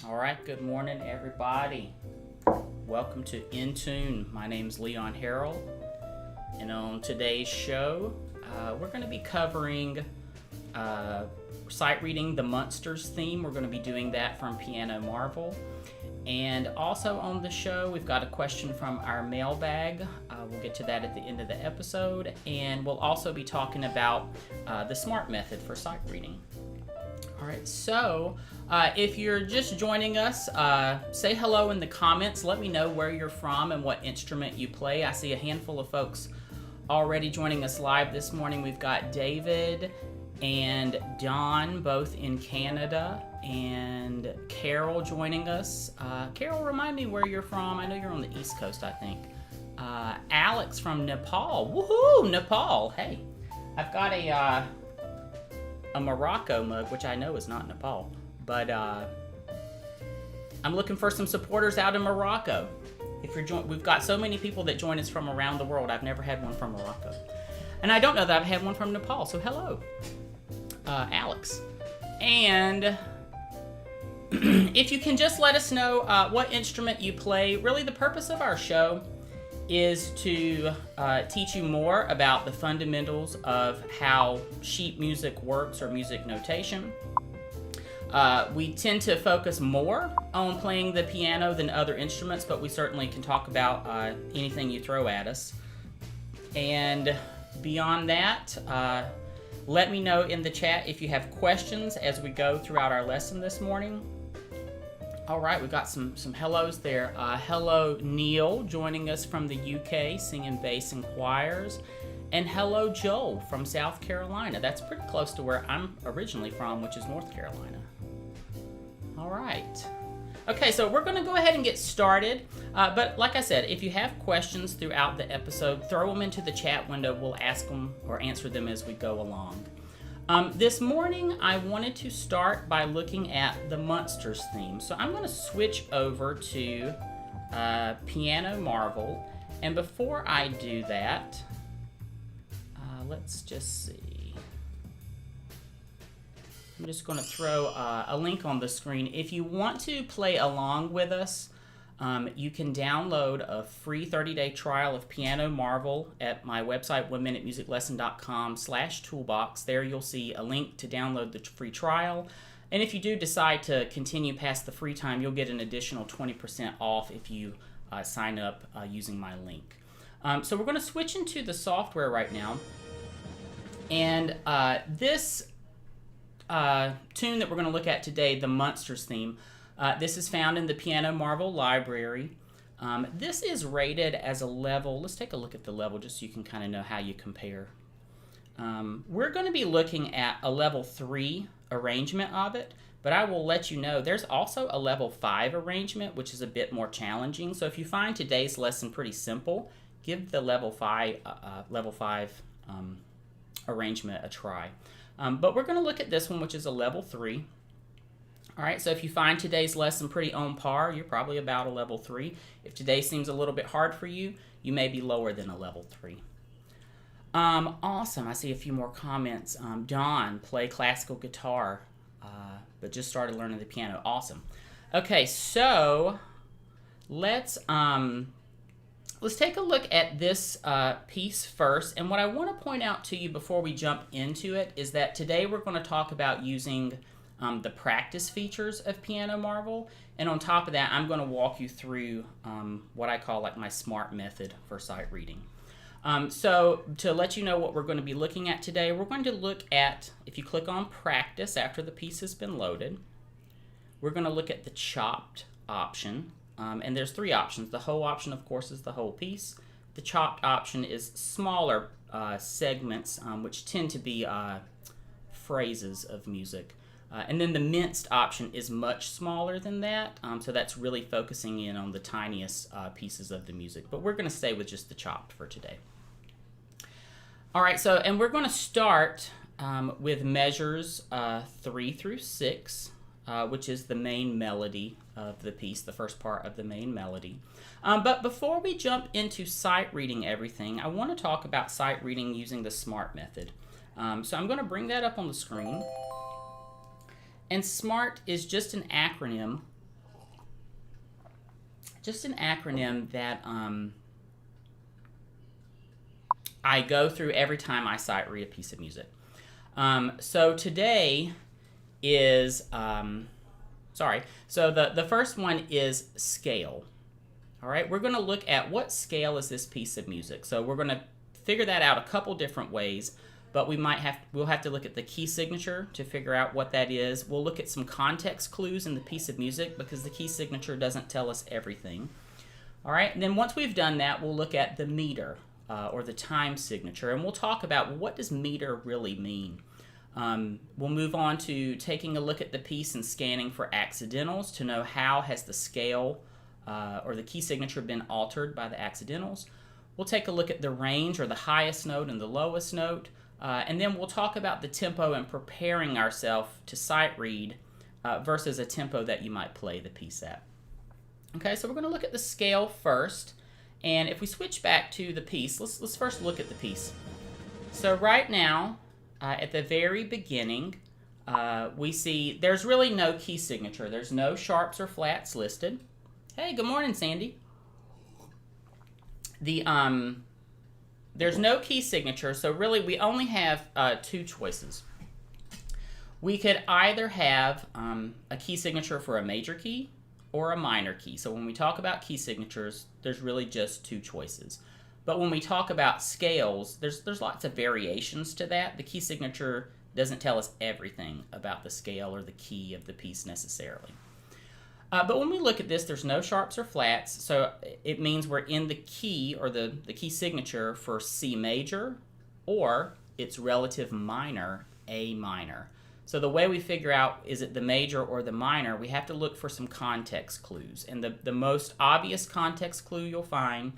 All right, good morning, everybody. Welcome to In Tune. My name's Leon Harrell, and on today's show, we're going to be covering sight reading the Munsters theme. We're going to be doing that from Piano Marvel. And also on the show, we've got a question from our mailbag. We'll get to that at the end of the episode. And we'll also be talking about the SMART method for sight reading. All right, so if you're just joining us, say hello in the comments. Let me know where you're from and what instrument you play. I see a handful of folks already joining us live this morning. We've got David and Don, both in Canada, and Carol joining us. Carol, remind me where you're from. I know you're on the East Coast, I think. Alex from Nepal. Woohoo, Nepal. Hey, I've got a Morocco mug, which I know is not Nepal, but I'm looking for some supporters out in Morocco. If you're we've got so many people that join us from around the world. I've never had one from Morocco, and I don't know that I've had one from Nepal. So hello, Alex. And if you can just let us know what instrument you play. Really, the purpose of our show is to teach you more about the fundamentals of how sheet music works or music notation. We tend to focus more on playing the piano than other instruments, but we certainly can talk about anything you throw at us. And beyond that, let me know in the chat if you have questions as we go throughout our lesson this morning. All right, we got some hellos there. Hello, Neil, joining us from the UK, singing bass and choirs. And hello, Joel from South Carolina. That's pretty close to where I'm originally from, which is North Carolina. All right. Okay, so we're going to go ahead and get started. But like I said, if you have questions throughout the episode, throw them into the chat window. We'll ask them or answer them as we go along. This morning, I wanted to start by looking at the Munsters theme. So I'm going to switch over to Piano Marvel. And before I do that, let's just see. I'm just going to throw a link on the screen. If you want to play along with us, you can download a free 30-day trial of Piano Marvel at my website, oneminutemusiclesson.com/toolbox. There you'll see a link to download the free trial. And if you do decide to continue past the free time, you'll get an additional 20% off if you sign up using my link. So we're going to switch into the software right now. And this tune that we're going to look at today, the Munsters theme, this is found in the Piano Marvel library. This is rated as a level. Let's take a look at the level just so you can kind of know how you compare. We're going to be looking at a level 3 arrangement of it, but I will let you know there's also a level 5 arrangement, which is a bit more challenging. So if you find today's lesson pretty simple, give the level 5 arrangement a try. But we're going to look at this one, which is a level 3. All right, so if you find today's lesson pretty on par, you're probably about a level 3. If today seems a little bit hard for you, you may be lower than a level 3. Awesome, I see a few more comments. Don, play classical guitar, but just started learning the piano. Awesome. Okay, so let's take a look at this piece first. And what I want to point out to you before we jump into it is that today we're going to talk about using the practice features of Piano Marvel, and on top of that, I'm going to walk you through what I call like my SMART method for sight reading. So to let you know what we're going to be looking at today, we're going to look at, if you click on practice after the piece has been loaded, we're going to look at the chopped option, and there's 3 options. The whole option, of course, is the whole piece. The chopped option is smaller segments, which tend to be phrases of music. And then the minced option is much smaller than that, so that's really focusing in on the tiniest pieces of the music. But we're going to stay with just the chopped for today. All right, so, and we're going to start with measures 3 through 6, which is the main melody of the piece, the first part of the main melody. But before we jump into sight reading everything, I want to talk about sight reading using the SMART method. So I'm going to bring that up on the screen. And SMART is just an acronym just an acronym that I go through every time I sight read a piece of music. So today is, so the first one is scale. All right, we're going to look at what scale is this piece of music. So we're going to figure that out a couple different ways, but we'll have to look at the key signature to figure out what that is. We'll look at some context clues in the piece of music because the key signature doesn't tell us everything. All right, and then once we've done that, we'll look at the meter or the time signature, and we'll talk about what does meter really mean. We'll move on to taking a look at the piece and scanning for accidentals to know how has the scale or the key signature been altered by the accidentals. We'll take a look at the range or the highest note and the lowest note, and then we'll talk about the tempo and preparing ourselves to sight read versus a tempo that you might play the piece at. Okay, so we're going to look at the scale first, and if we switch back to the piece, let's first look at the piece. So right now, at the very beginning, we see there's really no key signature. There's no sharps or flats listed. Hey, good morning, Sandy. There's no key signature, so really we only have two choices. We could either have a key signature for a major key or a minor key. So when we talk about key signatures, there's really just two choices. But when we talk about scales, there's lots of variations to that. The key signature doesn't tell us everything about the scale or the key of the piece necessarily. But when we look at this, there's no sharps or flats, so it means we're in the key or the key signature for C major or its relative minor, A minor. So the way we figure out is it the major or the minor, we have to look for some context clues. And the most obvious context clue you'll find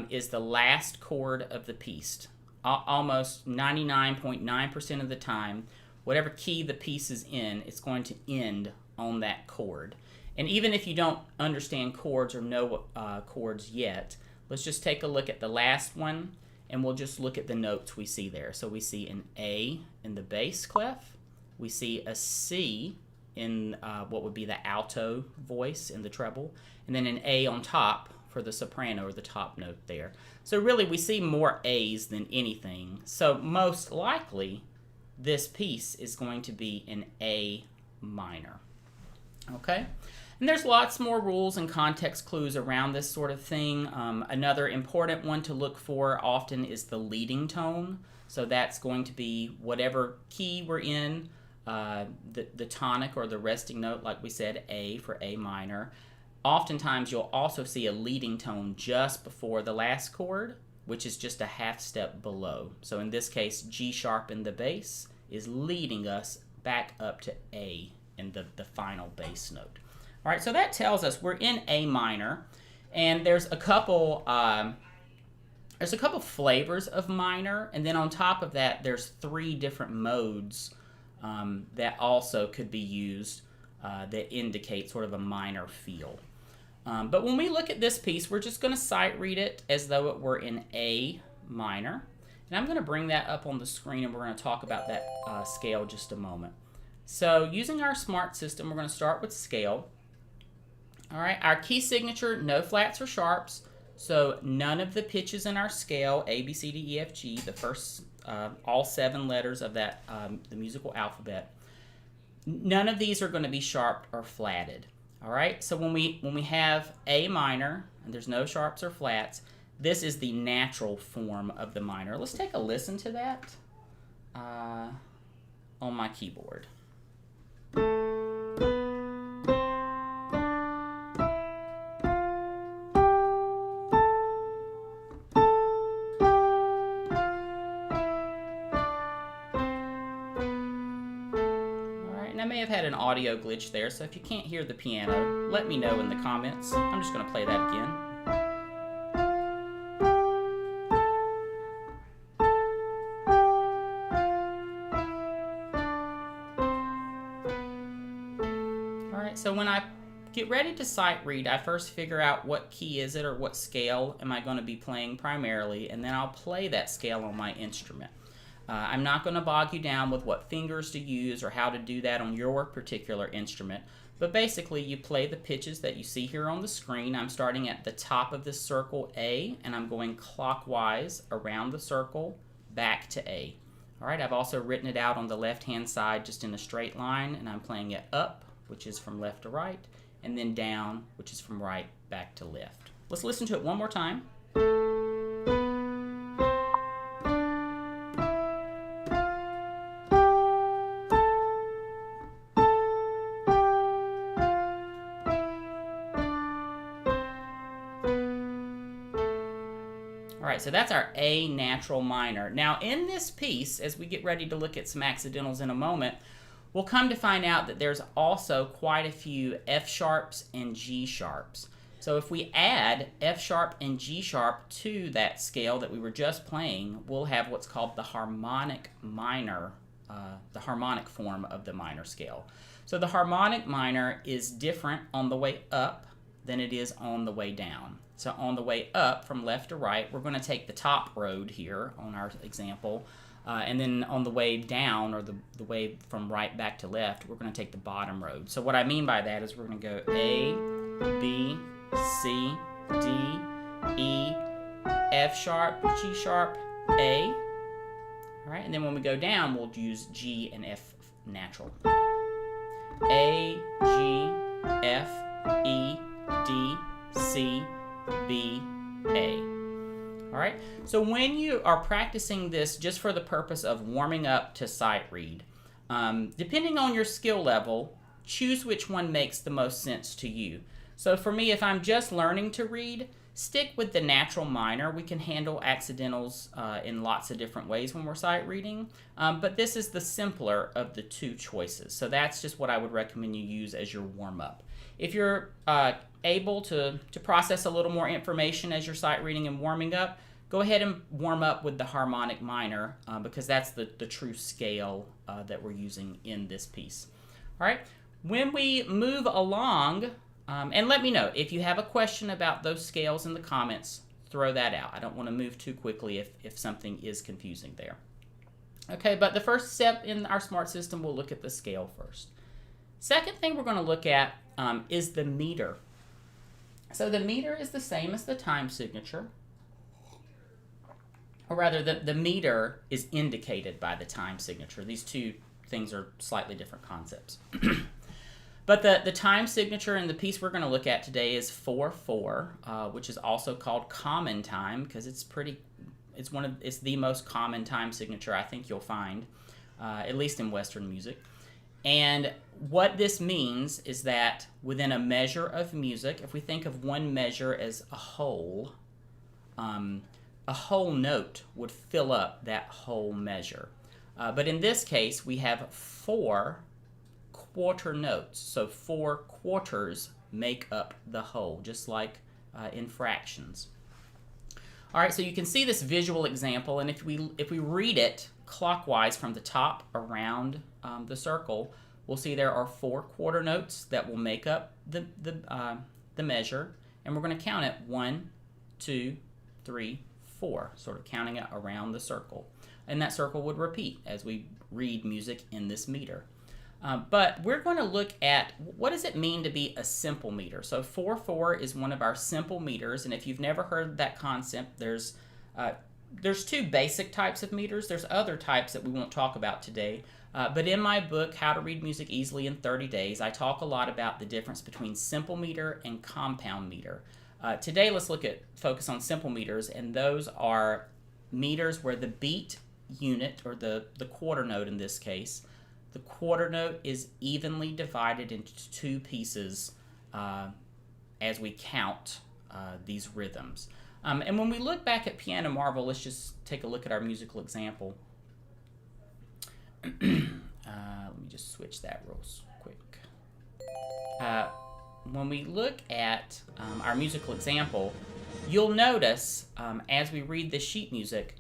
is the last chord of the piece. Almost 99.9% of the time, whatever key the piece is in, it's going to end on that chord. And even if you don't understand chords or know chords yet, let's just take a look at the last one, and we'll just look at the notes we see there. So we see an A in the bass clef. We see a C in what would be the alto voice in the treble, and then an A on top for the soprano or the top note there. So really we see more A's than anything. So most likely this piece is going to be an A minor. Okay? And there's lots more rules and context clues around this sort of thing. Another important one to look for often is the leading tone. So that's going to be whatever key we're in, the tonic or the resting note, like we said, A for A minor. Oftentimes you'll also see a leading tone just before the last chord, which is just a half step below. So in this case, G sharp in the bass is leading us back up to A in the final bass note. All right, so that tells us we're in A minor, and there's a couple flavors of minor, and then on top of that, there's 3 different modes that also could be used that indicate sort of a minor feel. But when we look at this piece, we're just going to sight read it as though it were in A minor, and I'm going to bring that up on the screen, and we're going to talk about that scale just a moment. So using our smart system, we're going to start with scale. All right, our key signature, no flats or sharps, so none of the pitches in our scale, A, B, C, D, E, F, G, the first, all 7 letters of that, the musical alphabet, none of these are going to be sharp or flatted. All right, so when we have A minor, and there's no sharps or flats, this is the natural form of the minor. Let's take a listen to that on my keyboard. I may have had an audio glitch there, so if you can't hear the piano, let me know in the comments. I'm just going to play that again. Alright, so when I get ready to sight read, I first figure out what key is it or what scale am I going to be playing primarily, and then I'll play that scale on my instrument. I'm not going to bog you down with what fingers to use or how to do that on your particular instrument, but basically you play the pitches that you see here on the screen. I'm starting at the top of this circle A, and I'm going clockwise around the circle back to A. All right, I've also written it out on the left-hand side just in a straight line, and I'm playing it up, which is from left to right, and then down, which is from right back to left. Let's listen to it one more time. Alright, so that's our A natural minor. Now in this piece, as we get ready to look at some accidentals in a moment, we'll come to find out that there's also quite a few F sharps and G sharps. So if we add F sharp and G sharp to that scale that we were just playing, we'll have what's called the harmonic minor, the harmonic form of the minor scale. So the harmonic minor is different on the way up than it is on the way down. So on the way up from left to right, we're going to take the top road here on our example, and then on the way down, or the way from right back to left, we're going to take the bottom road. So what I mean by that is we're going to go A, B, C, D, E, F sharp, G sharp, A. All right, and then when we go down, we'll use G and F natural. A, G, F, E, D, C, B, A. All right, so when you are practicing this just for the purpose of warming up to sight read, depending on your skill level, choose which one makes the most sense to you. So for me, if I'm just learning to read, stick with the natural minor. We can handle accidentals in lots of different ways when we're sight reading, but this is the simpler of the two choices. So that's just what I would recommend you use as your warm-up. If you're able to process a little more information as you're sight reading and warming up, go ahead and warm up with the harmonic minor because that's the true scale that we're using in this piece. All right, when we move along, and let me know if you have a question about those scales in the comments, throw that out. I don't want to move too quickly if something is confusing there. Okay, but the first step in our SMART system, we'll look at the scale first. Second thing we're going to look at is the meter. So the meter is the same as the time signature, or rather the meter is indicated by the time signature. These two things are slightly different concepts. But the time signature in the piece we're going to look at today is 4/4, which is also called common time because it's the most common time signature I think you'll find, at least in Western music. And what this means is that within a measure of music, if we think of one measure as a whole note would fill up that whole measure. But in this case, we have 4 quarter notes. So 4 quarters make up the whole, just like in fractions. All right, so you can see this visual example, and if we read it clockwise from the top around the circle, we'll see there are 4 quarter notes that will make up the measure, and we're going to count it 1, 2, 3, 4, sort of counting it around the circle. And that circle would repeat as we read music in this meter. But we're going to look at what does it mean to be a simple meter. So 4/4 is one of our simple meters, and if you've never heard that concept, there's 2 basic types of meters. There's other types that we won't talk about today. But in my book, How to Read Music Easily in 30 Days, I talk a lot about the difference between simple meter and compound meter. Today, let's focus on simple meters, and those are meters where the beat unit, or the quarter note in this case, the quarter note is evenly divided into 2 pieces as we count these rhythms. And when we look back at Piano Marvel, let's just take a look at our musical example. Let me just switch that real quick. When we look at our musical example, you'll notice as we read the sheet music,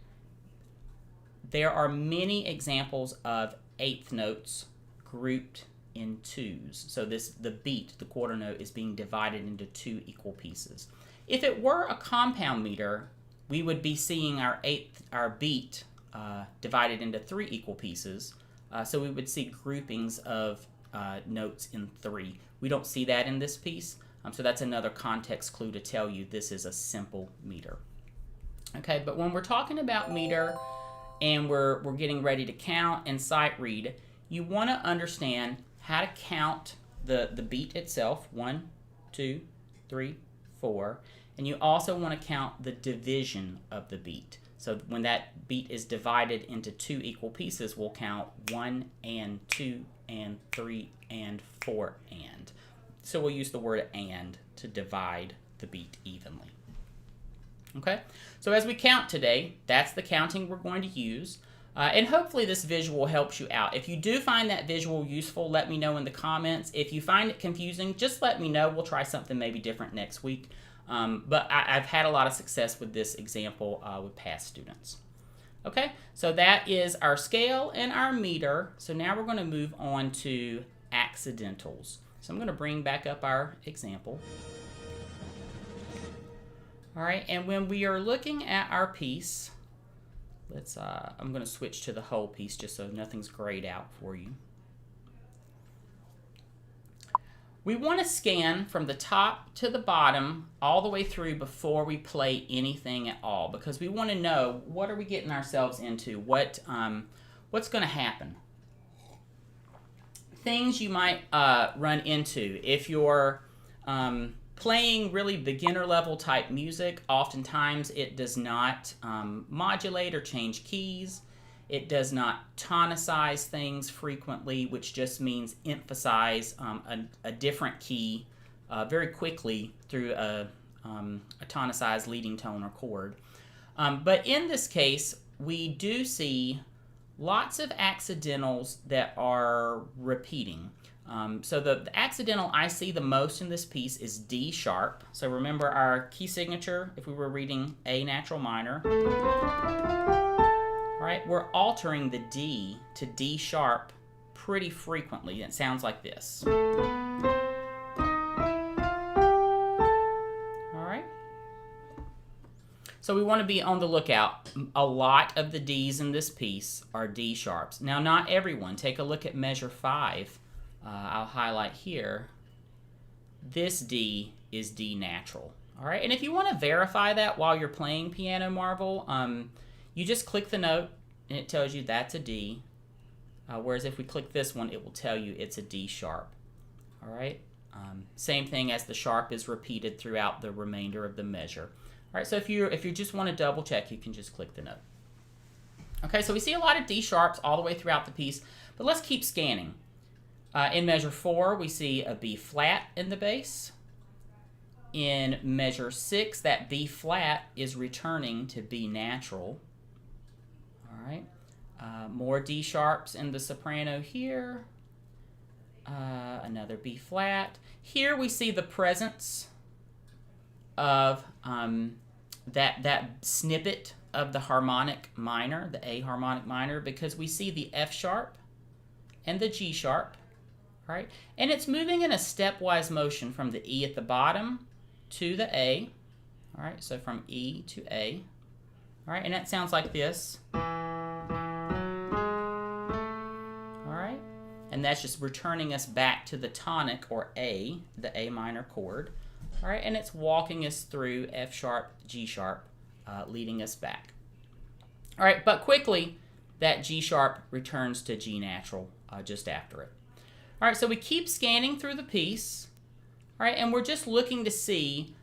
there are many examples of 1/8 notes grouped in 2s. So the beat, the quarter note, is being divided into 2 equal pieces. If it were a compound meter, we would be seeing our beat divided into 3 equal pieces. So we would see groupings of notes in 3. We don't see that in this piece, so that's another context clue to tell you this is a simple meter. Okay, but when we're talking about meter and we're getting ready to count and sight read, you want to understand how to count the beat itself, 1, 2, 3, 4, and you also want to count the division of the beat. So when that beat is divided into 2 equal pieces, we'll count 1 and 2 and 3 and 4 and. So we'll use the word and to divide the beat evenly. Okay, so as we count today, that's the counting we're going to use. And hopefully this visual helps you out. If you do find that visual useful, let me know in the comments. If you find it confusing, just let me know. We'll try something maybe different next week. But I've had a lot of success with this example with past students. Okay, so that is our scale and our meter. So now we're going to move on to accidentals. So I'm going to bring back up our example. All right, and when we are looking at our piece, I'm going to switch to the whole piece just so nothing's grayed out for you. We want to scan from the top to the bottom all the way through before we play anything at all, because we want to know what are we getting ourselves into, what's going to happen. Things you might run into if you're playing really beginner level type music. Oftentimes it does not modulate or change keys. It does not tonicize things frequently, which just means emphasize a different key very quickly through a tonicized leading tone or chord. But in this case, we do see lots of accidentals that are repeating. So the accidental I see the most in this piece is D sharp. So remember our key signature, if we were reading A natural minor. All right, we're altering the D to D sharp pretty frequently. It sounds like this. All right. So we want to be on the lookout. A lot of the D's in this piece are D sharps. Now, not everyone. Take a look at measure 5. I'll highlight here. This D is D natural. All right, and if you want to verify that while you're playing Piano Marvel, you just click the note and it tells you that's a D. Whereas if we click this one, it will tell you it's a D sharp. All right, same thing as the sharp is repeated throughout the remainder of the measure. All right, so if you just want to double check, you can just click the note. Okay, so we see a lot of D sharps all the way throughout the piece, but let's keep scanning. In measure 4, we see a B flat in the bass. In measure 6, that B flat is returning to B natural. All right. More D sharps in the soprano here. Another B flat. Here we see the presence of that snippet of the harmonic minor, the A harmonic minor, because we see the F sharp and the G sharp. Right? And it's moving in a stepwise motion from the E at the bottom to the A. All right, so from E to A. All right, and that sounds like this. All right, and that's just returning us back to the tonic or A, the A minor chord. All right, and it's walking us through F sharp, G sharp, leading us back. All right, but quickly, that G sharp returns to G natural just after it. All right, so we keep scanning through the piece, all right, and we're just looking to see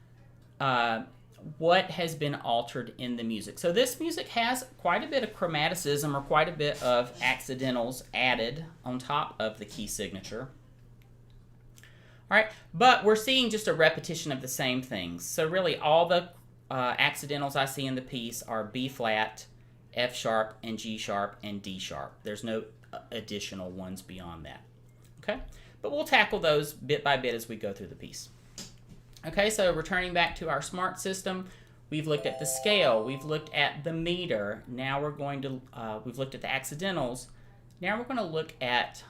what has been altered in the music. So this music has quite a bit of chromaticism or quite a bit of accidentals added on top of the key signature. All right, but we're seeing just a repetition of the same things. So really all the accidentals I see in the piece are B flat, F sharp, and G sharp, and D sharp. There's no additional ones beyond that. Okay, but we'll tackle those bit by bit as we go through the piece. Okay, so returning back to our smart system, we've looked at the scale, we've looked at the meter, now we're going to, we've looked at the accidentals, now we're going to look at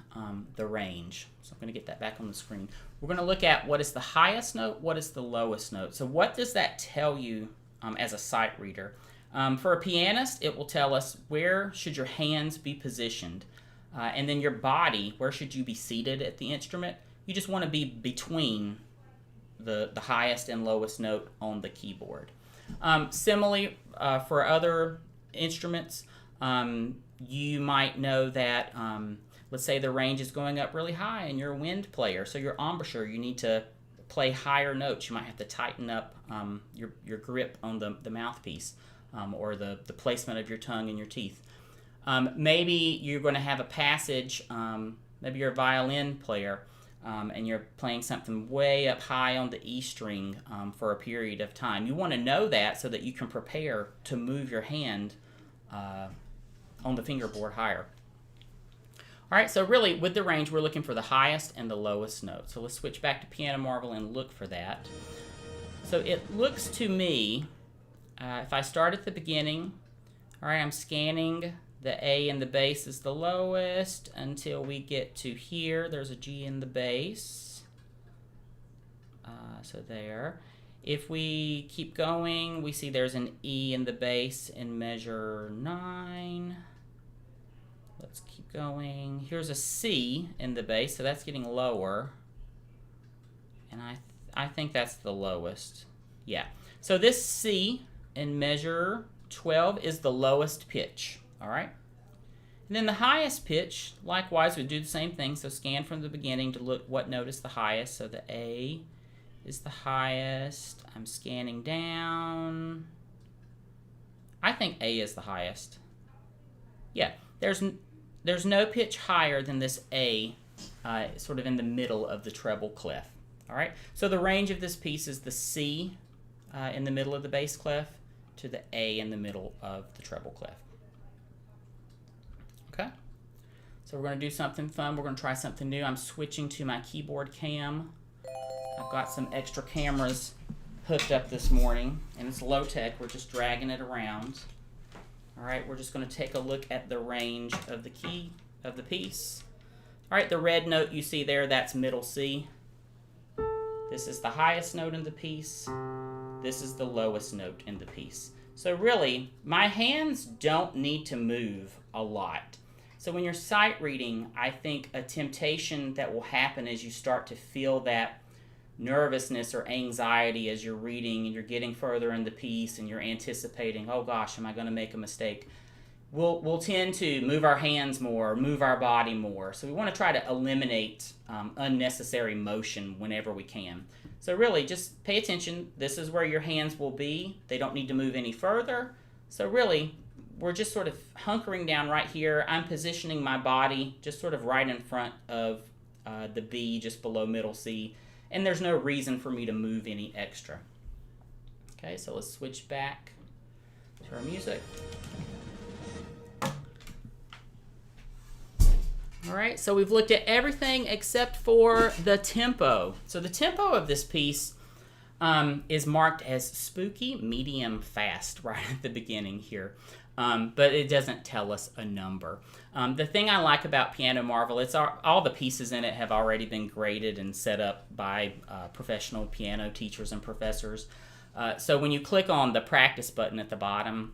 the range. So I'm going to get that back on the screen. We're going to look at what is the highest note, what is the lowest note. So what does that tell you as a sight reader? For a pianist, it will tell us where should your hands be positioned. And then your body, where should you be seated at the instrument? You just want to be between the highest and lowest note on the keyboard. Similarly, for other instruments, you might know that, let's say the range is going up really high and you're a wind player, so your embouchure, you need to play higher notes. You might have to tighten up your grip on the mouthpiece, or the placement of your tongue and your teeth. Maybe you're going to have a passage, maybe you're a violin player, and you're playing something way up high on the E string for a period of time. You want to know that so that you can prepare to move your hand on the fingerboard higher. All right, so really with the range, we're looking for the highest and the lowest note. So let's switch back to Piano Marvel and look for that. So it looks to me, if I start at the beginning, all right, I'm scanning the A in the bass is the lowest until we get to here. There's a G in the bass. So there. If we keep going, we see there's an E in the bass in measure 9. Let's keep going. Here's a C in the bass, so that's getting lower. And I think that's the lowest. Yeah. So this C in measure 12 is the lowest pitch. All right. And then the highest pitch, likewise, we do the same thing. So scan from the beginning to look what note is the highest. So the A is the highest. I'm scanning down. I think A is the highest. Yeah, there's no pitch higher than this A, sort of in the middle of the treble clef. All right. So the range of this piece is the C in the middle of the bass clef to the A in the middle of the treble clef. Okay, so we're going to do something fun. We're going to try something new. I'm switching to my keyboard cam. I've got some extra cameras hooked up this morning, and it's low tech. We're just dragging it around. All right, we're just going to take a look at the range of the key of the piece. All right, the red note you see there, that's middle C. This is the highest note in the piece. This is the lowest note in the piece. So really, my hands don't need to move a lot. So when you're sight reading, I think a temptation that will happen as you start to feel that nervousness or anxiety as you're reading and you're getting further in the piece and you're anticipating, oh gosh, am I going to make a mistake? We'll tend to move our hands more, move our body more. So we want to try to eliminate unnecessary motion whenever we can. So really, just pay attention. This is where your hands will be. They don't need to move any further. So really, we're just sort of hunkering down right here. I'm positioning my body just sort of right in front of the B, just below middle C. And there's no reason for me to move any extra. Okay, so let's switch back to our music. All right, so we've looked at everything except for the tempo. So the tempo of this piece is marked as spooky, medium, fast right at the beginning here. But it doesn't tell us a number. The thing I like about Piano Marvel, it's all the pieces in it have already been graded and set up by professional piano teachers and professors. So when you click on the practice button at the bottom,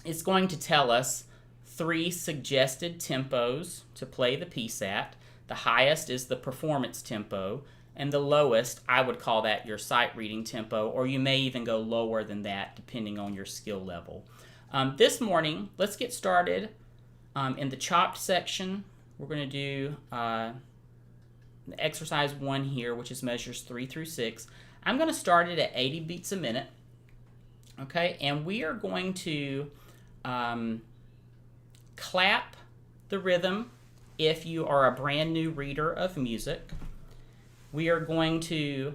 it's going to tell us 3 suggested tempos to play the piece at. The highest is the performance tempo, and the lowest, I would call that your sight reading tempo, or you may even go lower than that depending on your skill level. This morning, let's get started in the chopped section. We're going to do exercise 1 here, which is measures 3 through 6. I'm going to start it at 80 beats a minute, okay? And we are going to clap the rhythm if you are a brand new reader of music. We are going to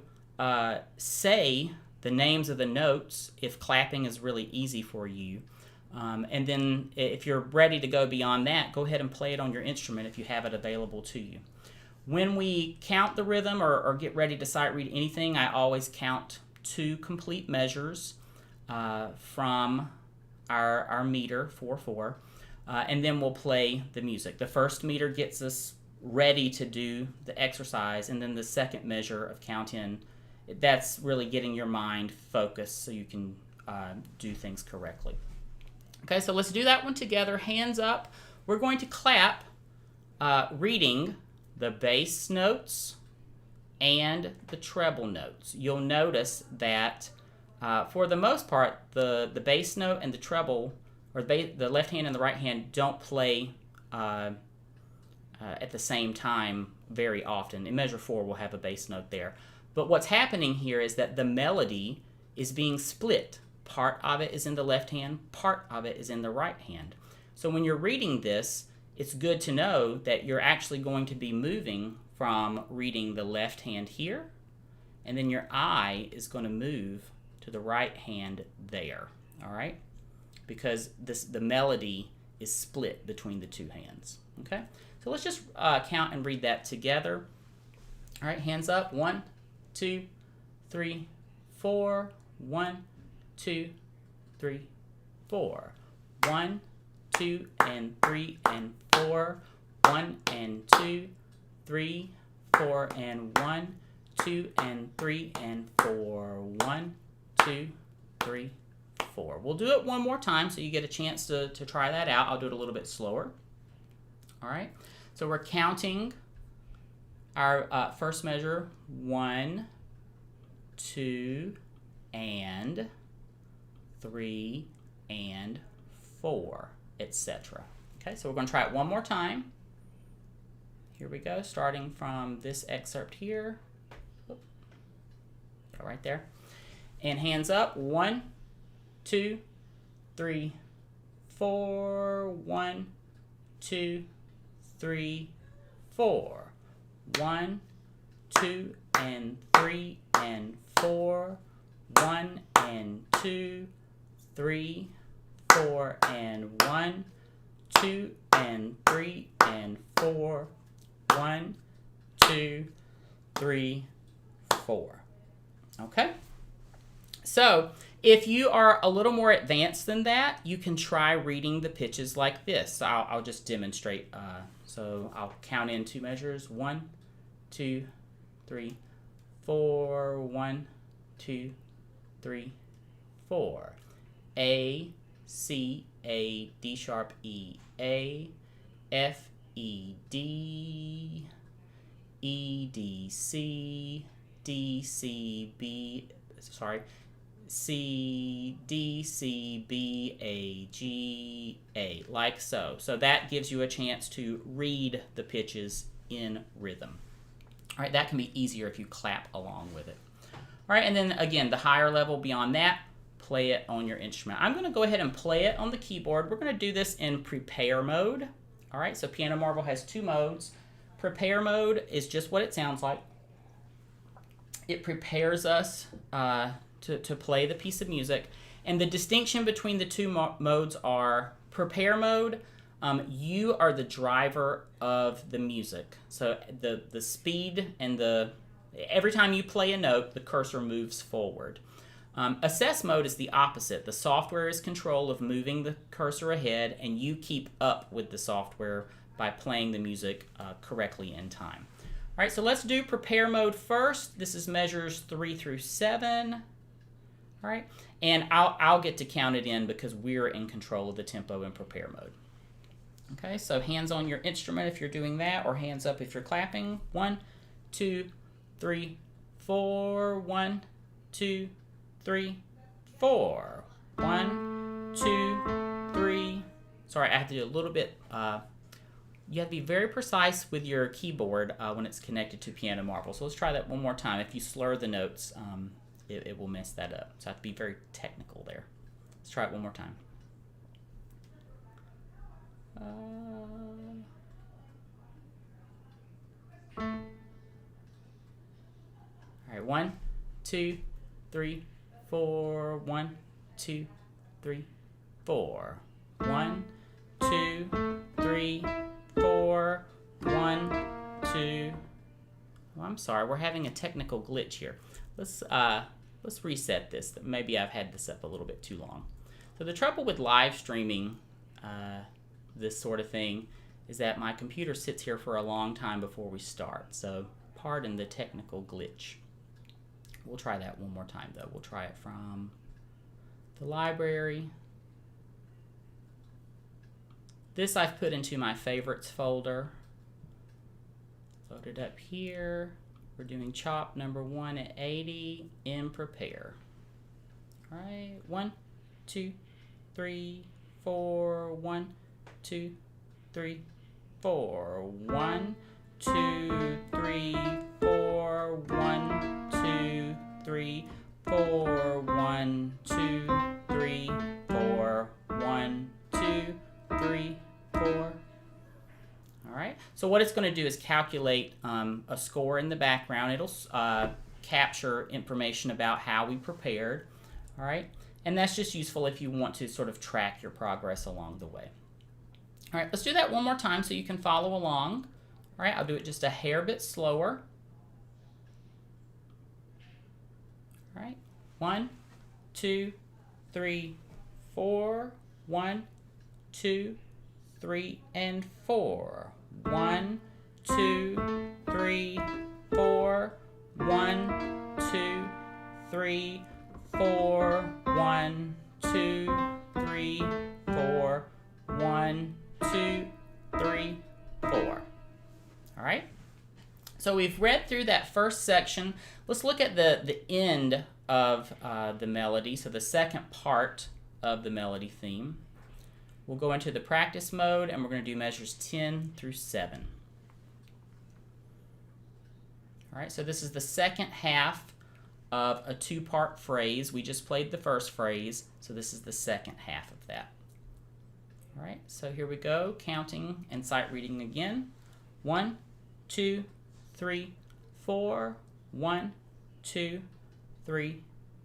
say the names of the notes if clapping is really easy for you. And then if you're ready to go beyond that, go ahead and play it on your instrument if you have it available to you. When we count the rhythm or get ready to sight read anything, I always count 2 complete measures from our meter, 4/4, and then we'll play the music. The first meter gets us ready to do the exercise, and then the second measure of count in, that's really getting your mind focused so you can do things correctly. Okay, so let's do that one together. Hands up. We're going to clap reading the bass notes and the treble notes. You'll notice that for the most part, the bass note and the treble, or the left hand and the right hand, don't play at the same time very often. In measure 4, we'll have a bass note there. But what's happening here is that the melody is being split. Part of it is in the left hand, part of it is in the right hand. So when you're reading this, it's good to know that you're actually going to be moving from reading the left hand here, and then your eye is going to move to the right hand there, all right? Because the melody is split between the two hands, okay? So let's just count and read that together. All right, hands up. 1, 2, 3, 4. 1, 2, 3, 4. 1, 2, and 3, and 4. 1 and 2, 3, 4, and 1, 2, and 3, and 4. 1, 2, 3, 4. We'll do it one more time so you get a chance to try that out. I'll do it a little bit slower. All right, so we're counting our first measure, 1, 2, and 3, and 4, etc. Okay, so we're going to try it one more time. Here we go, starting from this excerpt here. Go right there. And hands up. 1, 2, 3, 4. 1, 2, 3, 4. 1, 2, and 3, and 4. 1 and 2, 3, 4, and 1, 2, and 3, and 4. 1, 2, 3, 4. Okay? So, if you are a little more advanced than that, you can try reading the pitches like this. So I'll just demonstrate. So I'll count in 2 measures. 1, 2, 3, 4. 1, 2, 3, 4. A, C, A, D sharp, E, A, F, E, D, E, D, C, D, C, B, C, D, C, B, A, G, A, like so. So that gives you a chance to read the pitches in rhythm. All right, that can be easier if you clap along with it. All right, and then again, the higher level beyond that, play it on your instrument. I'm going to go ahead and play it on the keyboard. We're going to do this in prepare mode. All right, so Piano Marble has 2 modes. Prepare mode is just what it sounds like. It prepares us to play the piece of music. And the distinction between the 2 modes are prepare mode, you are the driver of the music. So the speed and every time you play a note, the cursor moves forward. Assess mode is the opposite. The software is control of moving the cursor ahead, and you keep up with the software by playing the music correctly in time. All right, so let's do prepare mode first. This is measures 3 through 7. All right, and I'll get to count it in because we're in control of the tempo in prepare mode. Okay, so hands on your instrument if you're doing that, or hands up if you're clapping. 1, 2, 3, 4. 1, 2, 3, 4. 1, 2, 3. Sorry, I have to do a little bit. You have to be very precise with your keyboard when it's connected to Piano Marble. So let's try that one more time. If you slur the notes, it will mess that up. So I have to be very technical there. Let's try it one more time. All right, 1, 2, 3, 4. 1, 2, 3, 4. 1, 2, 3, 4. 1, 2. Oh, I'm sorry, we're having a technical glitch here. Let's reset this. Maybe I've had this up a little bit too long. So the trouble with live streaming this sort of thing is that my computer sits here for a long time before we start. So pardon the technical glitch. We'll try that one more time though. We'll try it from the library. This I've put into my favorites folder. Load it up here. We're doing chop number 1 at 80 in prepare. All right, 1, 2, 3, 4, 1, 2, 3, 4, 1, 2, 3, 4, 1, 2, 3, 4, 1, 2, 3, 4, 1, 2, 3, 4. All right, so what it's going to do is calculate a score in the background. It'll capture information about how we prepared. All right, and that's just useful if you want to sort of track your progress along the way. All right, let's do that one more time so you can follow along. All right, I'll do it just a hair bit slower. All right, 1, 2, 3, 4, 1, 2, 3, and 4. 1, 2, 3, 4, 1, 2, 3, 4, 1, 2, 3, 4, 1, 2, 3, 4. All right. So we've read through that first section. Let's look at the end of the melody, so the second part of the melody theme. We'll go into the practice mode, and we're going to do measures 10 through 7. All right, so this is the second half of a two-part phrase. We just played the first phrase, so this is the second half of that. All right, so here we go, counting and sight reading again. 1, 2, 3, 4. 1, 2, 3,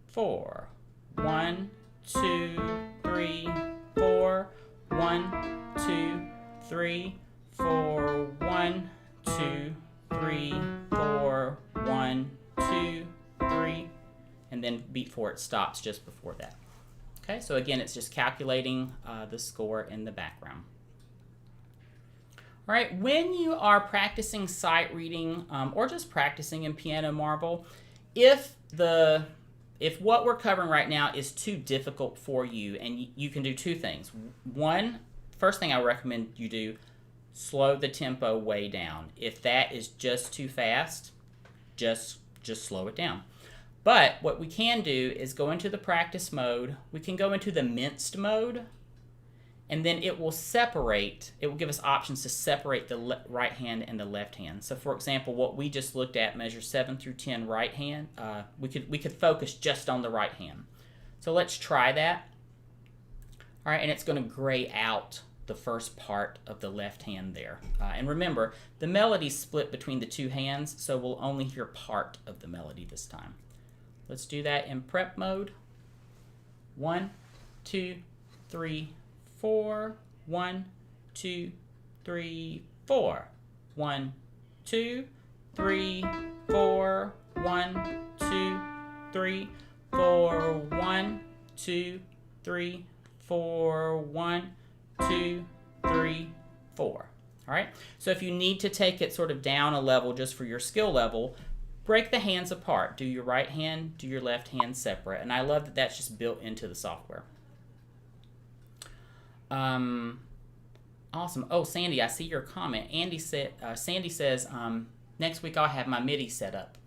4. 1, 2, 3, 4. 1, 2, 3, 4. 1, 2, 3, 4. 1, 2, 3, and then beat 4, it stops just before that. Okay, so again, it's just calculating the score in the background. All right, when you are practicing sight reading or just practicing in piano marble, if what we're covering right now is too difficult for you, and you can do two things. One, first thing I recommend you do, slow the tempo way down. If that is just too fast, just slow it down. But what we can do is go into the practice mode. We can go into the minced mode, and then it will separate. It will give us options to separate the right hand and the left hand. So for example, what we just looked at, measure 7 through 10 right hand, we could focus just on the right hand. So let's try that. All right, and it's going to gray out the first part of the left hand there. And remember, the melody's split between the two hands, so we'll only hear part of the melody this time. Let's do that in prep mode. 1, 2, 3, 4. 1, 2, 3, 4. 1, 2, 3, 4. 1, 2, 3, 4. 1, 2, 3, 4. 1, 2, 3, 4. All right, so if you need to take it sort of down a level just for your skill level, break the hands apart. Do your right hand, do your left hand separate. And I love that that's just built into the software. Awesome. Oh, Sandy, I see your comment. Sandy says, next week I'll have my MIDI set up.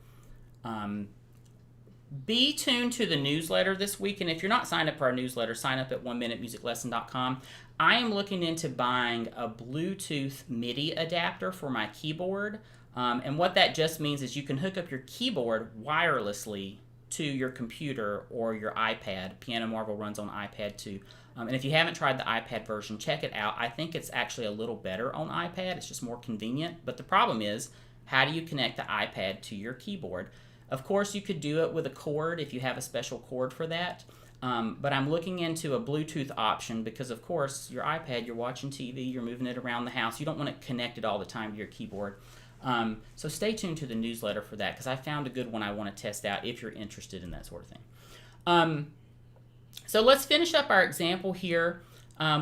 Be tuned to the newsletter this week, and if you're not signed up for our newsletter, sign up at oneminutemusiclesson.com. I am looking into buying a Bluetooth MIDI adapter for my keyboard, and what that just means is you can hook up your keyboard wirelessly to your computer or your iPad. Piano Marble runs on iPad too. And if you haven't tried the iPad version, check it out. I think it's actually a little better on iPad. It's just more convenient. But the problem is, how do you connect the iPad to your keyboard? Of course, you could do it with a cord if you have a special cord for that. But I'm looking into a Bluetooth option because, of course, your iPad, you're watching TV, you're moving it around the house. You don't want it connected all the time to your keyboard. So stay tuned to the newsletter for that because I found a good one I want to test out if you're interested in that sort of thing. So let's finish up our example here.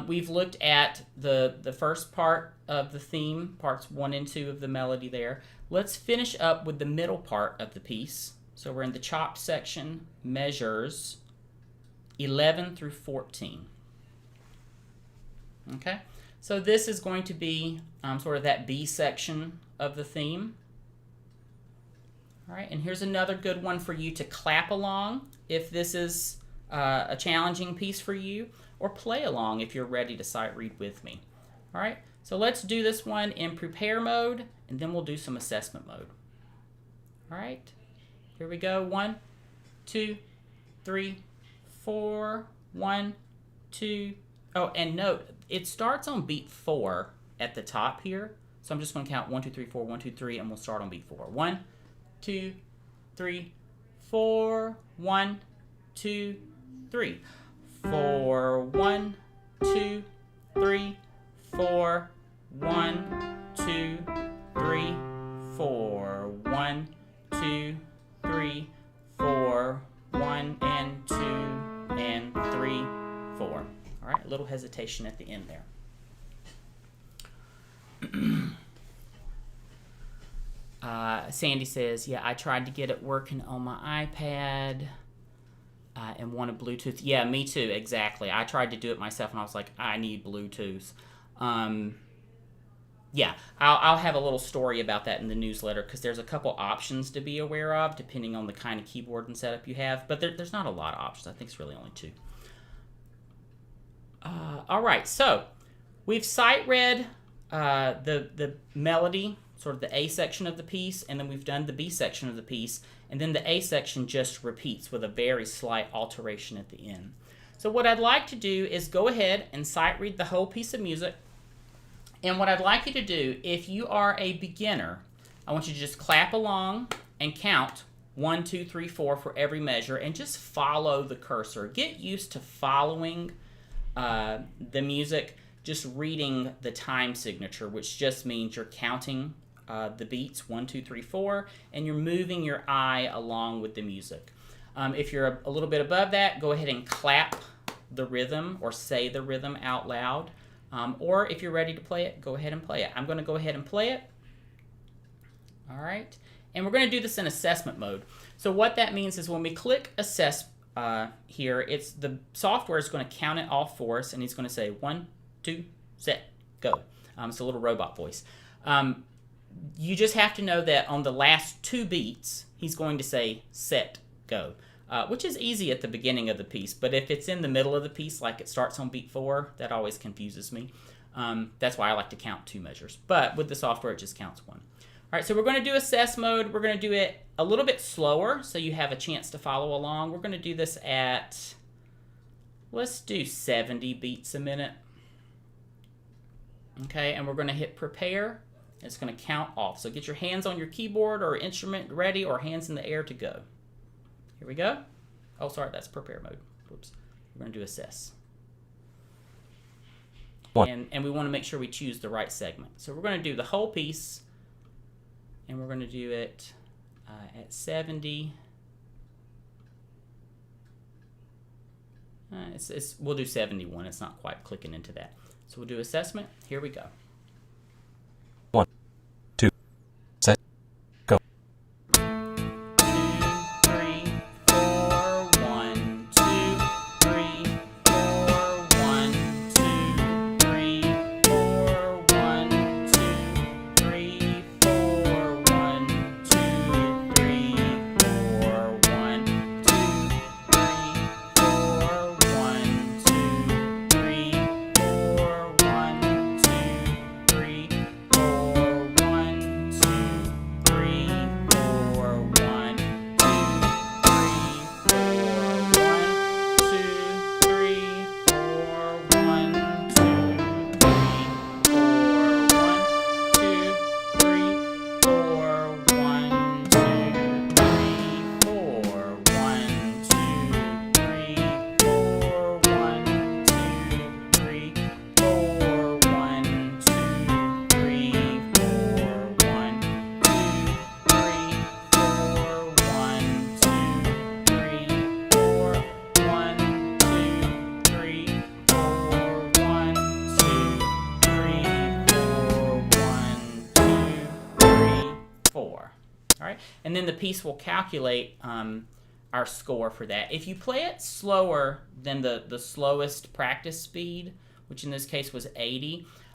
We've looked at the first part of the theme, parts 1 and 2 of the melody there. Let's finish up with the middle part of the piece. So we're in the chopped section, measures 11 through 14. Okay, So this is going to be sort of that B section of the theme. All right, and here's another good one for you to clap along if this is a challenging piece for you, or play along if you're ready to sight read with me. All right, so let's do this one in prepare mode, and then we'll do some assessment mode. All right, here we go. 1, 2, 3, 4. 1, 2. Oh, and note, it starts on beat 4 at the top here. So I'm just going to count 1, 2, 3, 4, 1, 2, 3, and we'll start on beat 4. 1, 2, 3, 4. 1, 2, 3. 4, 1, 2, 3, 4. 1, 2, 3, 4. 1, 2, 3, 4. 1 and 2 and 3, 4. All right, a little hesitation at the end there. Sandy says, yeah, I tried to get it working on my iPad and wanted Bluetooth. Yeah, me too, exactly. I tried to do it myself, and I was like, I need Bluetooth. Yeah, I'll have a little story about that in the newsletter, because there's a couple options to be aware of depending on the kind of keyboard and setup you have, but there's not a lot of options. I think it's really only 2. All right, so we've sight read the melody, sort of the A section of the piece, and then we've done the B section of the piece, and then the A section just repeats with a very slight alteration at the end. So what I'd like to do is go ahead and sight read the whole piece of music. And what I'd like you to do, if you are a beginner, I want you to just clap along and count 1, 2, 3, 4 for every measure, and just follow the cursor. Get used to following the music, just reading the time signature, which just means you're counting the beats, 1, 2, 3, 4, and you're moving your eye along with the music. If you're a little bit above that, go ahead and clap the rhythm or say the rhythm out loud. Or if you're ready to play it, go ahead and play it. I'm going to go ahead and play it. All right. And we're going to do this in assessment mode. So what that means is when we click assess here, it's the software is going to count it off for us, and he's going to say 1, 2, set, go. It's a little robot voice. You just have to know that on the last 2 beats, he's going to say set, go. Which is easy at the beginning of the piece, but if it's in the middle of the piece, like it starts on beat 4, that always confuses me. That's why I like to count 2 measures. But with the software, it just counts 1. All right, so we're going to do assess mode. We're going to do it a little bit slower so you have a chance to follow along. We're going to do this at, let's do 70 beats a minute. Okay, and we're going to hit prepare. It's going to count off. So get your hands on your keyboard or instrument ready, or hands in the air to go. Here we go. Oh, sorry, that's prepare mode. Whoops. We're going to do assess. And we want to make sure we choose the right segment. So we're going to do the whole piece, and we're going to do it at 70. We'll do 71. It's not quite clicking into that. So we'll do assessment. Here we go. 1, 2, set, go. 2, 3, 4. 1, 2, 3, 4. 1, 2, 3, 4. 1, 2, 3, 4. 1, 2, 3, 4. 1, 2, 3, 4. 1, 2, 3, 4. 1, 2, 3, 4. 1, 2, 3, 4. 1, All right, and then the piece will calculate our score for that. If you play it slower than the slowest practice speed, which in this case was 80,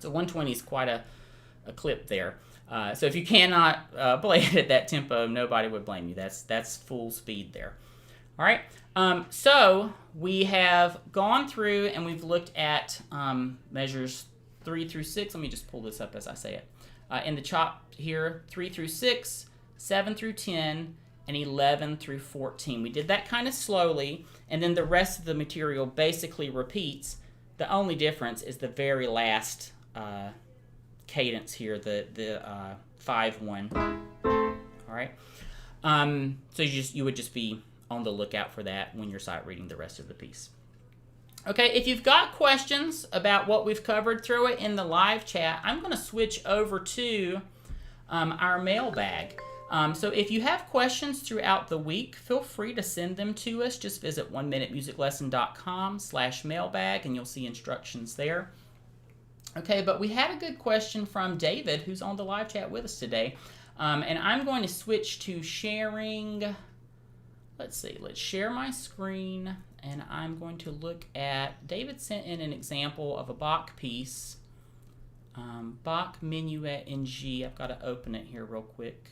So 120 is quite a clip there. So if you cannot play it at that tempo, nobody would blame you. That's full speed there. All right. So we have gone through and we've looked at measures 3 through 6. Let me just pull this up as I say it. In the chop here, 3 through 6, 7 through 10, and 11 through 14. We did that kind of slowly, and then the rest of the material basically repeats. The only difference is the very last cadence here, the 5-1. All right. So you would just be on the lookout for that when you're sight reading the rest of the piece. Okay, if you've got questions about what we've covered, throw it in the live chat. I'm going to switch over to our mailbag. So if you have questions throughout the week, feel free to send them to us. Just visit oneminutemusiclesson.com/mailbag and you'll see instructions there. Okay, but we had a good question from David, who's on the live chat with us today. And I'm going to switch to sharing. Let's see, let's share my screen, and I'm going to look at, David sent in an example of a Bach piece, Bach Minuet in G. I've got to open it here real quick.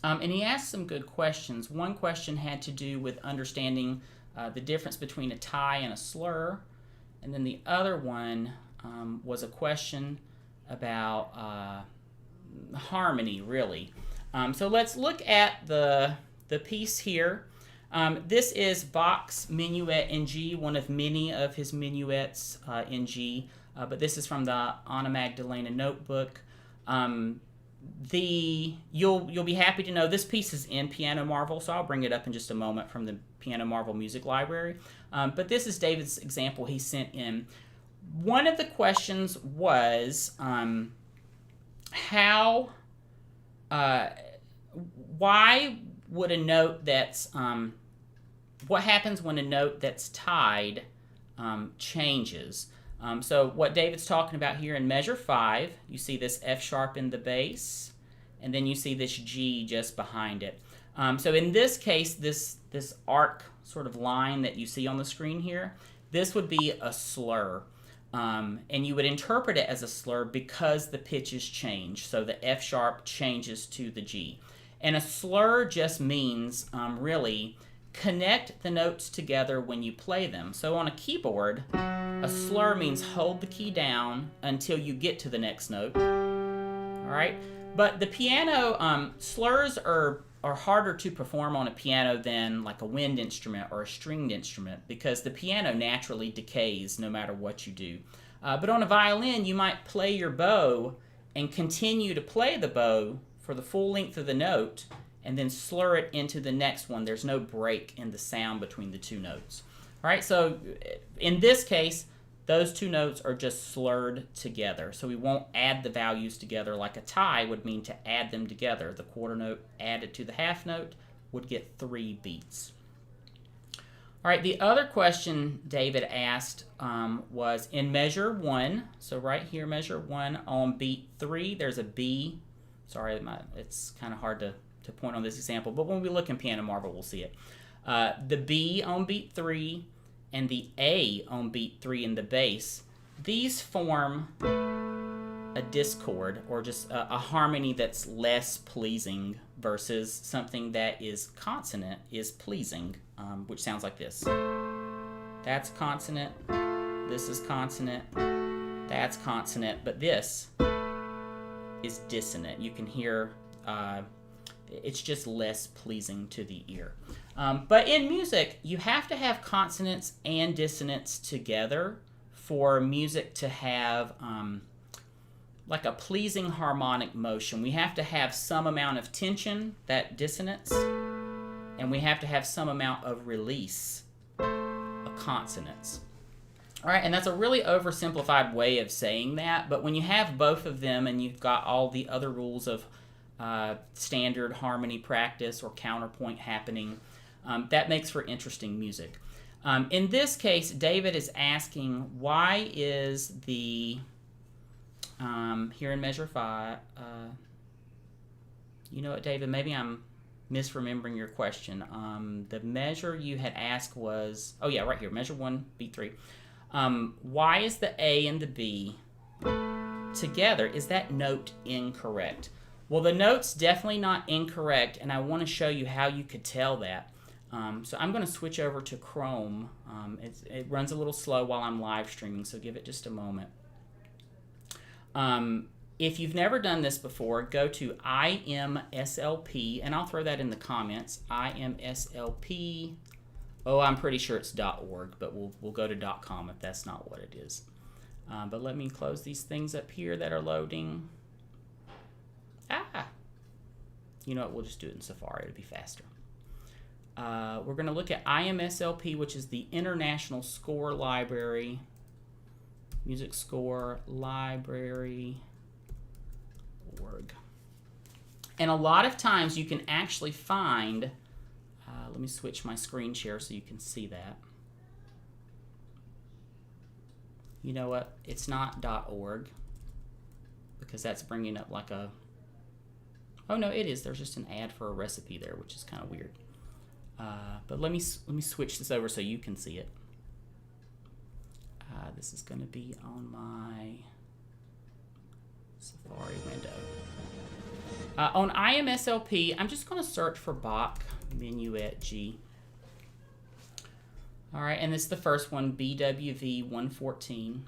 And he asked some good questions. One question had to do with understanding the difference between a tie and a slur, and then the other one was a question about harmony, really. So let's look at the piece here. This is Bach's Minuet in G, one of many of his minuets in G, but this is from the Anna Magdalena notebook. You'll be happy to know this piece is in Piano Marvel, so I'll bring it up in just a moment from the Piano Marvel Music Library. But this is David's example he sent in. One of the questions was why would a note that's what happens when a note that's tied changes. So what David's talking about here in measure 5, you see this F sharp in the bass, and then you see this G just behind it. So in this case, this arc sort of line that you see on the screen here, this would be a slur. And you would interpret it as a slur because the pitches change. So the F sharp changes to the G. And a slur just means, really, connect the notes together when you play them. So on a keyboard, a slur means hold the key down until you get to the next note. All right? But the piano, slurs are harder to perform on a piano than like a wind instrument or a stringed instrument because the piano naturally decays no matter what you do. But on a violin, you might play your bow and continue to play the bow for the full length of the note and then slur it into the next one. There's no break in the sound between the two notes. All right, so in this case, those two notes are just slurred together. So we won't add the values together like a tie would mean to add them together. The quarter note added to the half note would get 3 beats. All right, the other question David asked was in measure 1. So right here, measure 1 on beat 3, there's a B. Sorry, it's kind of hard to point on this example, but when we look in Piano Marvel, we'll see it. The B on beat 3 and the A on beat 3 in the bass, these form a discord, or just a harmony that's less pleasing versus something that is consonant is pleasing, which sounds like this. That's consonant, this is consonant, that's consonant, but this is dissonant. You can hear it's just less pleasing to the ear. But in music, you have to have consonants and dissonance together for music to have like a pleasing harmonic motion. We have to have some amount of tension, that dissonance, and we have to have some amount of release, a consonance. All right, and that's a really oversimplified way of saying that, but when you have both of them and you've got all the other rules of standard harmony practice or counterpoint happening, that makes for interesting music. In this case, David is asking, why is the, here in measure 5, you know what, David, maybe I'm misremembering your question. The measure you had asked was, oh yeah, right here, measure 1, beat 3. Why is the A and the B together? Is that note incorrect? Well, the note's definitely not incorrect, and I want to show you how you could tell that. So I'm going to switch over to Chrome. It runs a little slow while I'm live streaming, so give it just a moment. If you've never done this before, go to IMSLP, and I'll throw that in the comments. IMSLP. Oh, I'm pretty sure it's .org, but we'll go to .com if that's not what it is. But let me close these things up here that are loading. You know what? We'll just do it in Safari. It'll be faster. We're going to look at IMSLP, which is the International Score Library. Music Score Library org. And a lot of times you can actually find, let me switch my screen share so you can see that. You know what? It's not .org because that's bringing up like a, oh no, it is. There's just an ad for a recipe there, which is kind of weird. But let me switch this over so you can see it. This is going to be on my Safari window. On IMSLP, I'm just going to search for Bach Minuet G. All right, and this is the first one, BWV 114.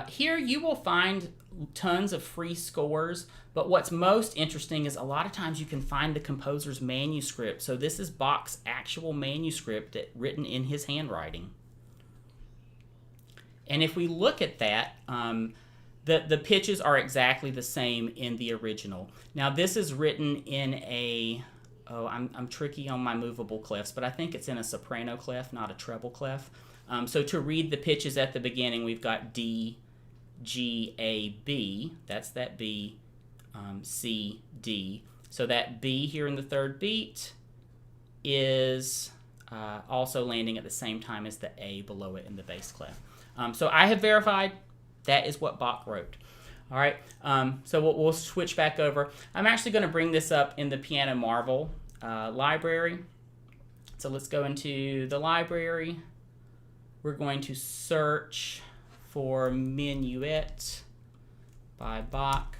Here you will find tons of free scores, but what's most interesting is a lot of times you can find the composer's manuscript. So this is Bach's actual manuscript written in his handwriting. And if we look at that, the pitches are exactly the same in the original. Now this is written in a, I'm tricky on my movable clefs, but I think it's in a soprano clef, not a treble clef. So to read the pitches at the beginning, we've got D, G, A, B. That's that B, C, D. So that B here in the third beat is also landing at the same time as the A below it in the bass clef. So I have verified that is what Bach wrote. All right, so we'll switch back over. I'm actually going to bring this up in the Piano Marvel library. So let's go into the library. We're going to search for Minuet by Bach.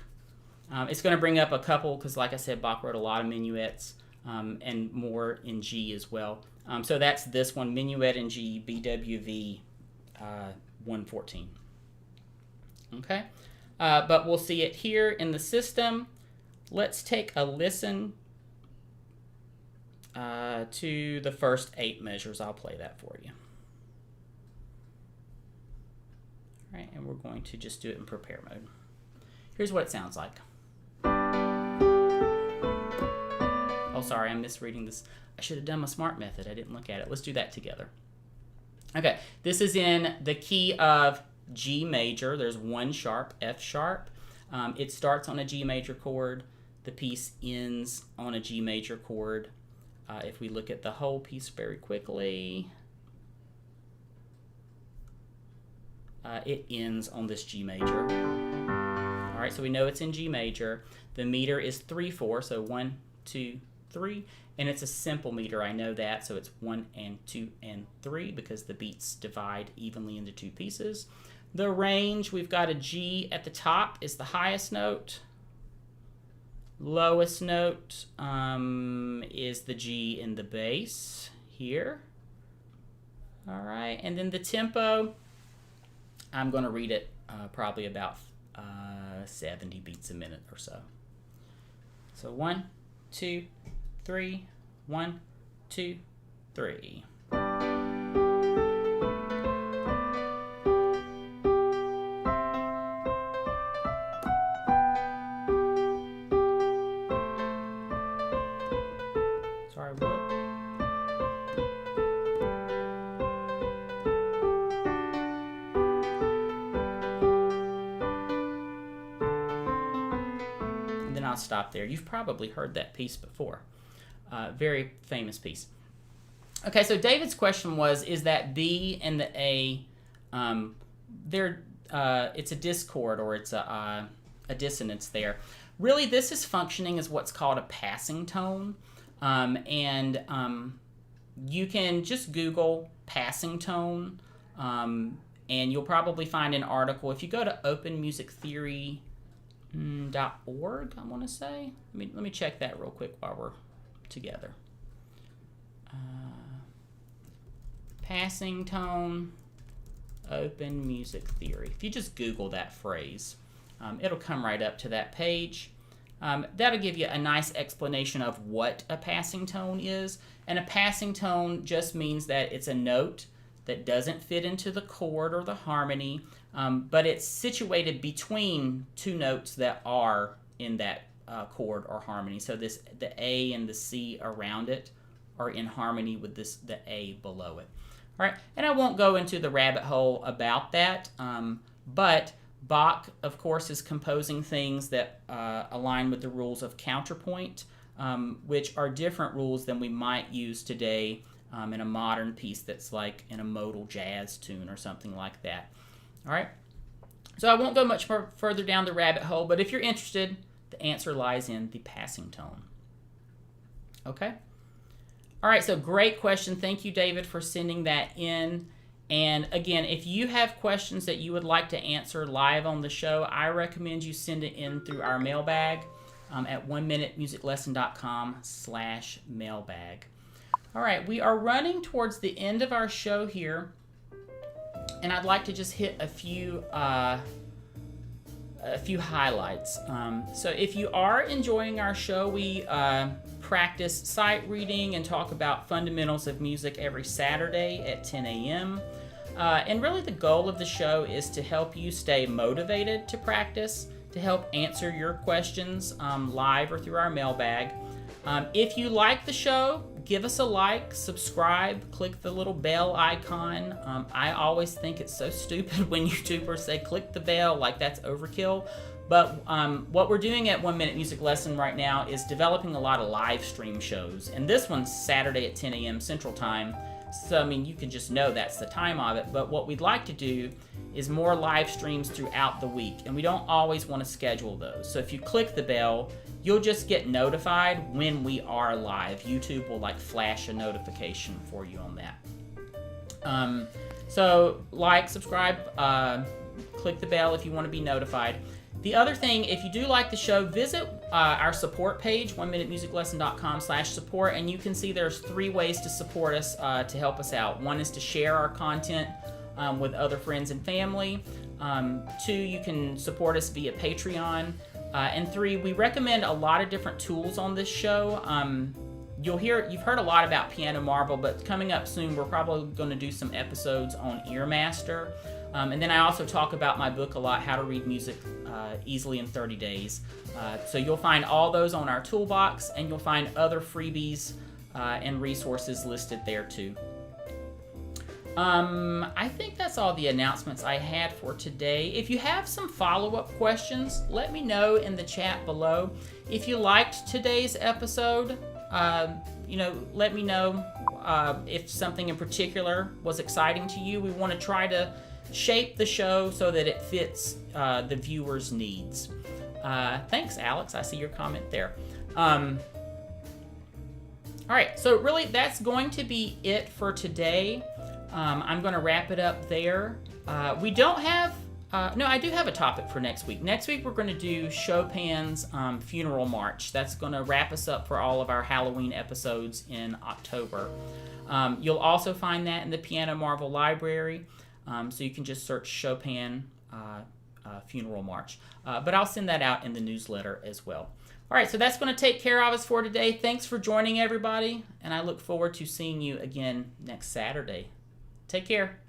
It's going to bring up a couple because, like I said, Bach wrote a lot of minuets and more in G as well. So that's this one, Minuet in G, BWV 114. Okay, but we'll see it here in the system. Let's take a listen to the first 8 measures. I'll play that for you. All right, and we're going to just do it in prepare mode. Here's what it sounds like. Oh, sorry, I'm misreading this. I should have done my smart method. I didn't look at it. Let's do that together. Okay, this is in the key of G major. There's 1 sharp, F sharp. It starts on a G major chord. The piece ends on a G major chord. If we look at the whole piece very quickly, it ends on this G major. All right, so we know it's in G major. The meter is 3/4, so 1, 2, 3, and it's a simple meter. I know that, so it's 1 and 2 and 3 because the beats divide evenly into 2 pieces. The range, we've got a G at the top is the highest note. Lowest note is the G in the bass here. All right, and then the tempo, I'm going to read it probably about 70 beats a minute or so. So 1, 2, 3, 1, 2, 3. Sorry, what? I'll stop there. You've probably heard that piece before. Very famous piece. Okay, so David's question was, is that B and the A, it's a discord or it's a dissonance there. Really, this is functioning as what's called a passing tone. You can just Google passing tone, and you'll probably find an article. If you go to openmusictheory.org, I want to say. Let me check that real quick while we're together. Passing tone, open music theory. If you just Google that phrase, it'll come right up to that page. That'll give you a nice explanation of what a passing tone is. And a passing tone just means that it's a note that doesn't fit into the chord or the harmony, but it's situated between two notes that are in that chord or harmony. So the A and the C around it are in harmony with the A below it. All right, and I won't go into the rabbit hole about that, but Bach, of course, is composing things that align with the rules of counterpoint, which are different rules than we might use today in a modern piece that's like in a modal jazz tune or something like that. All right, so I won't go much further down the rabbit hole, but if you're interested, the answer lies in the passing tone. Okay? All right, so great question. Thank you, David, for sending that in. And again, if you have questions that you would like to answer live on the show, I recommend you send it in through our mailbag at oneminutemusiclesson.com/mailbag. All right, we are running towards the end of our show here, and I'd like to just hit a few highlights. So if you are enjoying our show, we practice sight reading and talk about fundamentals of music every Saturday at 10 a.m. And really the goal of the show is to help you stay motivated to practice, to help answer your questions live or through our mailbag. If you like the show, give us a like, subscribe, click the little bell icon. I always think it's so stupid when YouTubers say click the bell, like that's overkill. But what we're doing at 1 Minute Music Lesson right now is developing a lot of live stream shows. And this one's Saturday at 10 a.m. Central Time. So, I mean, you can just know that's the time of it. But what we'd like to do is more live streams throughout the week. And we don't always want to schedule those. So if you click the bell, you'll just get notified when we are live. YouTube will like flash a notification for you on that. So like, subscribe, click the bell if you want to be notified. The other thing, if you do like the show, visit our support page, 1minutemusiclesson.com/support, and you can see there's 3 ways to support us to help us out. 1 is to share our content with other friends and family. 2, you can support us via Patreon. And 3, we recommend a lot of different tools on this show. You've heard a lot about Piano Marble, but coming up soon, we're probably going to do some episodes on Earmaster. And then I also talk about my book a lot, How to Read Music Easily in 30 Days. So you'll find all those on our toolbox, and you'll find other freebies and resources listed there too. I think that's all the announcements I had for today. If you have some follow-up questions, let me know in the chat below. If you liked today's episode, let me know if something in particular was exciting to you. We want to try to shape the show so that it fits the viewers' needs. Thanks, Alex. I see your comment there. All right, so really that's going to be it for today. I'm going to wrap it up there. We don't have... no, I do have a topic for next week. Next week we're going to do Chopin's Funeral March. That's going to wrap us up for all of our Halloween episodes in October. You'll also find that in the Piano Marvel Library, so you can just search Chopin Funeral March. But I'll send that out in the newsletter as well. All right, so that's going to take care of us for today. Thanks for joining, everybody, and I look forward to seeing you again next Saturday. Take care.